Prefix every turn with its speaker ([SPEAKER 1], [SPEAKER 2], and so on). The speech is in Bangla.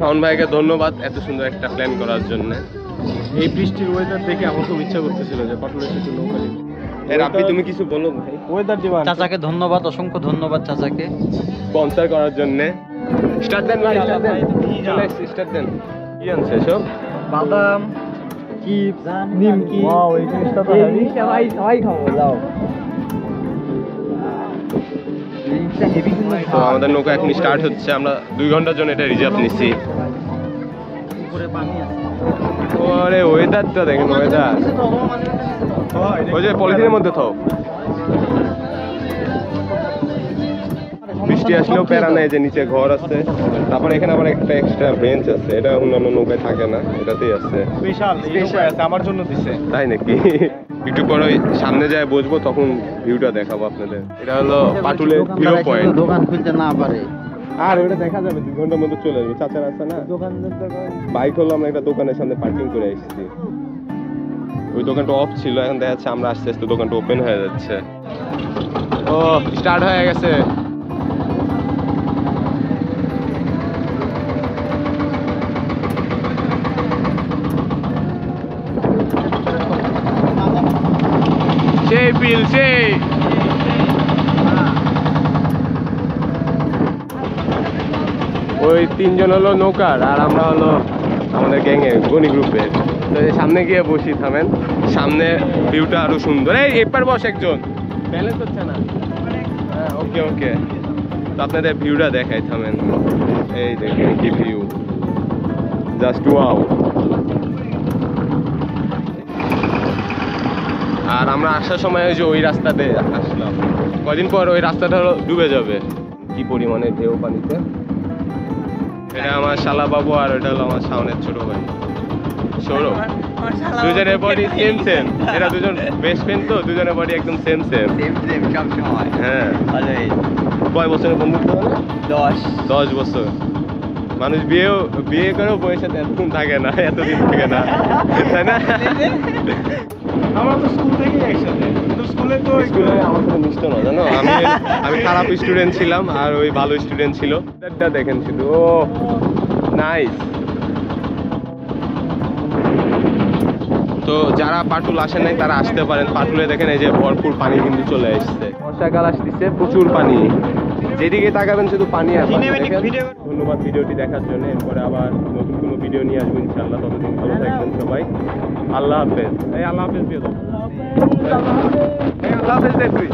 [SPEAKER 1] শাওন ভাইকে ধন্যবাদ এত সুন্দর একটা প্ল্যান করার জন্য।
[SPEAKER 2] এই বৃষ্টির ওয়েদার দেখে আমার খুব ইচ্ছা করতেছিল যে পাটুলে একটু নৌকা নিতে।
[SPEAKER 1] রাব্বি তুমি কিছু বলো ভাই?
[SPEAKER 2] Weather demand.
[SPEAKER 3] চাচাকে ধন্যবাদ, অসংখ্য ধন্যবাদ চাচাকে
[SPEAKER 1] স্পন্সর করার জন্য। স্টার্ট দেন ভাই, স্টার্ট দেন, চলে স্টার্ট দেন। কি আনছে সব?
[SPEAKER 3] বাদাম, চিপস, নিমকি।
[SPEAKER 2] ওয়াও, এই জিনিসটা তো হেভি।
[SPEAKER 3] সবাই খাবো, যাও।
[SPEAKER 1] তো আমাদের নৌকা এখন স্টার্ট হচ্ছে। আমরা 2 ঘন্টার জন্য এটা রিজার্ভ নিছি।
[SPEAKER 3] উপরে পানি আছে।
[SPEAKER 1] ওরে ওয়েদারটা দেখেন, ওয়েদার। ওই যে পলিথিনের মধ্যে থাও। বৃষ্টি আসলেও প্যারা নেই যে নিচে ঘর আছে। তারপর এখানে আবার একটা এক্সট্রা বেঞ্চ আছে, এটা অন্যান্য নৌকায় থাকে না, এটাতেই আছে।
[SPEAKER 2] স্পেশাল আছে আমার জন্য দিছে।
[SPEAKER 1] তাই নাকি? একটু পরে ওই সামনে যায় বসবো, তখন ভিউটা দেখাবো আপনাদের। এটা হলো পাটুলের ভিউ পয়েন্ট।
[SPEAKER 3] দোকান খুলতে না পারে।
[SPEAKER 1] আর ওটা দেখা যাবে 2 ঘন্টার মধ্যে চলে আসবে। চাচার আছে না বাইক, হলো আমরা একটা দোকানের সামনে পার্কিং করে এসেছি। ওই দোকানটা অফ ছিল, এখন দেখা যাচ্ছে আমরা আস্তে আস্তে দোকানটা ওপেন হয়ে যাচ্ছে। ও স্টার্ট হয়ে গেছে। সেই পিল সেই ওই 3 জন হলো নৌকার, আর আমরা হলো আমাদের গ্যাংয়ের গনি গ্রুপের। তো সামনে গিয়ে বসি, থামেন। সামনে ভিউটা আরো সুন্দর। এই এপার বস একজন, ব্যালেন্স হচ্ছে না। হ্যাঁ ওকে ওকে। তো আপনাদের ভিউটা দেখাই, থামেন। এই দেখেন কি ভিউ, জাস্ট ওয়াও। আর আমরা আসার সময় ওই যে ওই রাস্তাতে আসলাম, কদিন পর ওই রাস্তাটা হলো ডুবে যাবে। কি পরিমাণে ঢেউ পানিতে। এটা আমার শালা বাবু, আর এটা হলো আমার শাওনের ছোট ভাই সৌরভ। দুজনের বডি সেম সেম। এরা দুজন বেস্ট ফ্রেন্ড, তো দুজনের বডি একদম সেম সেম। হ্যাঁ, কয় বছরের বন্ধুত্ব হলো? 10 বছর। মানুষ বিয়ে করেও বয়সে এতদিন থাকে না, এতদিন থাকে না, তাই না?
[SPEAKER 2] আমরা তো স্কুল থেকেই একসাথে, কিন্তু স্কুলে
[SPEAKER 1] আমার সাথে মিশতো না, জানো। আমি খারাপ স্টুডেন্ট ছিলাম, আর ওই ভালো স্টুডেন্ট ছিল। এটা দেখেন শুধু, ও নাইস। তো যারা পাটুল আসেন নাই তারা আসতে পারেন। পাটুলে দেখেন এই যে ভরপুর পানি কিন্তু চলে আসছে। বর্ষাকাল আসতেছে, প্রচুর পানি, যেদিকে তাকাবেন শুধু পানি আর পানি। ধন্যবাদ ভিডিওটি দেখার জন্য। এরপরে আবার নতুন কোনো ভিডিও নিয়ে আসবো ইনশাআল্লাহ। ততদিন ভালো থাকবেন সবাই। আল্লাহ হাফেজ। এই আল্লাহ হাফেজ দিয়ে দাও। এই আল্লাহ হাফেজ দে তুই।